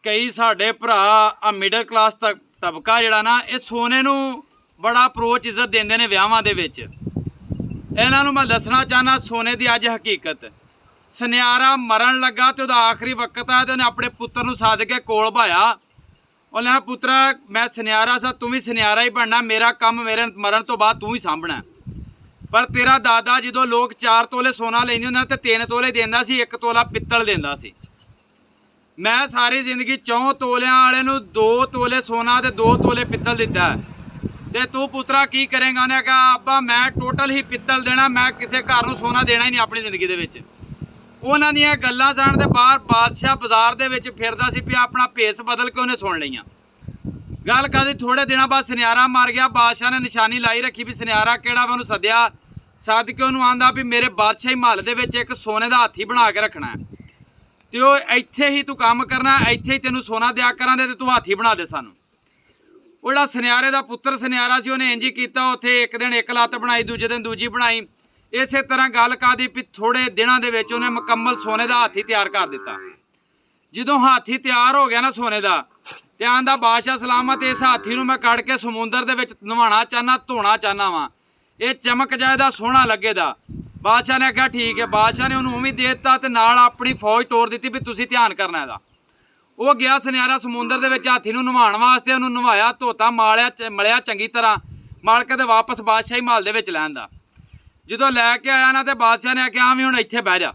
कई साडे भरा आ मिडल क्लास तबका जिहड़ा ना ये सोने नूं बड़ा अप्रोच इज्जत देंदे ने विआहां दे विच। इन्हां नूं मैं दसना चाहना सोने की अज हकीकत। सुनियारा मरण लगा तो उहदा आखिरी वक्त है तो उन्हें अपने पुत्र नूं सद के कोल भाया। उन्हें कहा पुत्रा मैं सुनियारा सा तू भी सुनियारा ही बनना, मेरा काम मेरे मरण तो बाद तू ही सांभना। पर तेरा दादा जो लोग 4 तोले सोना लेंदे उन्हें तो 3 तोले देंदा सी, 1 तोला पित्तल देंदा सी। मैं सारी जिंदगी 4 तोलियां वाले नूं 2 तोले सोना ते 2 तोले पित्तल दिता है ते तू पुत्रा की करेगा। उन्हें कहा अब्बा मैं टोटल ही पित्तल देना, मैं किसी घर नूं सोना देना ही नहीं अपनी जिंदगी दे विच। उन्हां दीयां गल्लां सुण ते बाहर बादशाह बाजार दे विच फिरदा सी पिया, अपना भेस बदल के उन्हें सुन लईआं। गल कदी थोड़े दिनों बाद सुनियारा मर गया। बादशाह ने निशानी लाई रखी भी सुनियारा किहड़ा वा, उहनूं सद्दिया। सद के उन्होंने आंदा भी मेरे बादशाही महल दे विच एक सोने का हाथी बना के रखना है तो इत्थे ही तू काम करना, इत्थे ही तेनों सोना दिया करांदे ते तू हाथी बना दे सानूं। वो सुनियारे का पुत्र सुनियारा सी उन्हें इंज ही कीता। उत्थे एक दिन एक लत्त बनाई, दूजे दिन दूजी बनाई। इस तरह गल कादी भी थोड़े दिनों के विच उन्हें मुकम्मल सोने का हाथी तैयार कर दिता। जो हाथी तैयार हो गया ना सोने का, ते आंदा बादशाह सलामत इस हाथी नूं मैं कढ़ के समुंदर दे विच नवाणा चाहना, धोना चाहना वा, ये चमक जाएगा सोहना लगेगा। बादशाह ने कहा ठीक है। बादशाह ने उन्होंने भी दे दिता ते नाल अपनी फौज तोड़ दी भी तुसीं ध्यान करना है। वो गया सुनियारा समुंदर दे विच हाथी नूं नवाउण वास्ते, उन्होंने नवाया, धोता, मलिया चंगी तरह, मल के ते वापस बादशाही महल दे विच लैंदा। जो लैके आया ना तो बादशाह ने आख्या हाँ भी हुण इत्थे बह जा।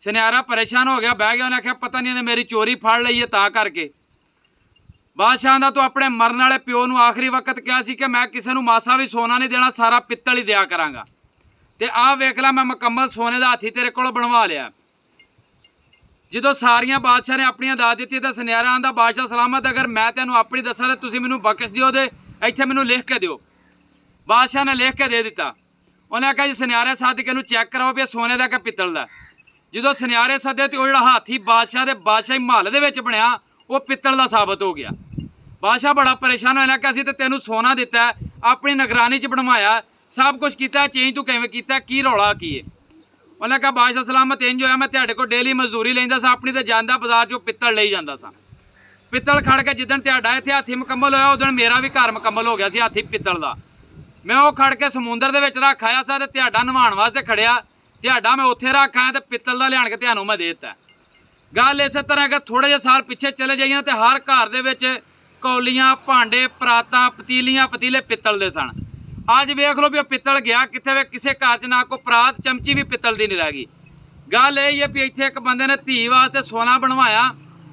सुनियारा परेशान हो गया, बह गया। उन्हें आख्या पता नहीं इन्हें मेरी चोरी फड़ लई है तां करके। बादशाह का तो अपने मरन वाले प्यो नूं आखिरी वक्त कहा सी कि मैं किसी नूं मासा भी सोना नहीं देना, सारा पित्तल ही दिया करांगा। ते आ वेख ला मैं मुकम्मल सोने का हाथी तेरे कोल बनवा लिया। जो सारिया बादशाह ने अपनी दाद दी तो सुनियारा आंदा बादशाह सलामत अगर मैं तेनों अपनी दसा तो तुसीं मैनूं बख्श दिओ दे, इत्थे मैनूं लिख के दिओ। बादशाह ने लिख के दे दिता। उन्हें कहा जी सुनियारे सद के चैक कराओ भी सोने का कि पित्तल का। जो सुनियारे सदे तो जो हाथी बादशाह के बादशाही महल के विच बनया वो पित्तल का साबित हो गया। बादशाह बड़ा परेशान होया कि असीं ते तेनों सोना दिता है, अपनी निगरानी च बनवाया, सब कुछ किया, चेंज तू किवें कीता, की रौला की है। उन्हें कहा बादशाह सलामत इंज होया मैं तुहाडे कोल डेली मजदूरी लैंदा सा अपनी, ते जांदा बाजार चों पित्तल लई जांदा सा। पित्तल खड़ के जिद्दण तुहाडा इत्थे हाथी मुकम्मल होया उदण मेरा भी घर मुकम्मल हो गया सी हाथी पित्तल का। मैं वो खड़ के समुंदर दे विच रख आया सा ते तुहाडा नवाउण वास्ते खड़िया, तुहाडा मैं उत्थे रख आया ते पित्तल का लिआण के तुहानूं मैं दे दिता। गल इस तरह अगर थोड़े जे साल पिछे चले जाइए तो हर घर दे विच कौलियां, भांडे, परातां, पतीलियां, पतीले पित्तल दे सन। अज वेख लो भी पित्तल गया कित्थे वे, किसी घर च ना कोई परात चमची भी पित्तल की नहीं रह गई। गल यही है भी इत्थे एक बंदे ने धी वास्ते सोना बनवाया,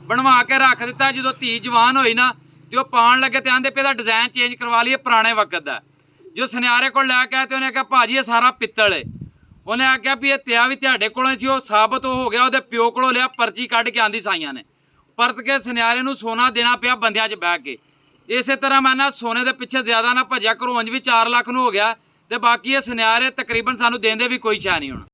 बनवा के रख दिता। जो धी जवान होई ना तो पाण लगे तो आंदे पे डिजाइन चेंज करवा लिए पुराने वक्त का। जो सुनियारे को लैके आए तो उन्हें कहा भाजी ये सारा पित्तल है। उन्हें आख्या भी ये त्या भी तुहाडे कोलों सी, साबित हो गया। उहदे प्यो कोलों लिया, पर्ची कढ़ के आंदी साइयां ने, परत के सुनियारे नूं सोना देना पिया बंदियां 'च बह के। इस तरह मैं ना सोने के पिछे ज़्यादा ना भज्या करो, अंज भी 4 लाख नूं हो गया तो बाकी ये सुनियारे तकरीबन सानूं देंदे भी कोई शै नहीं हुण।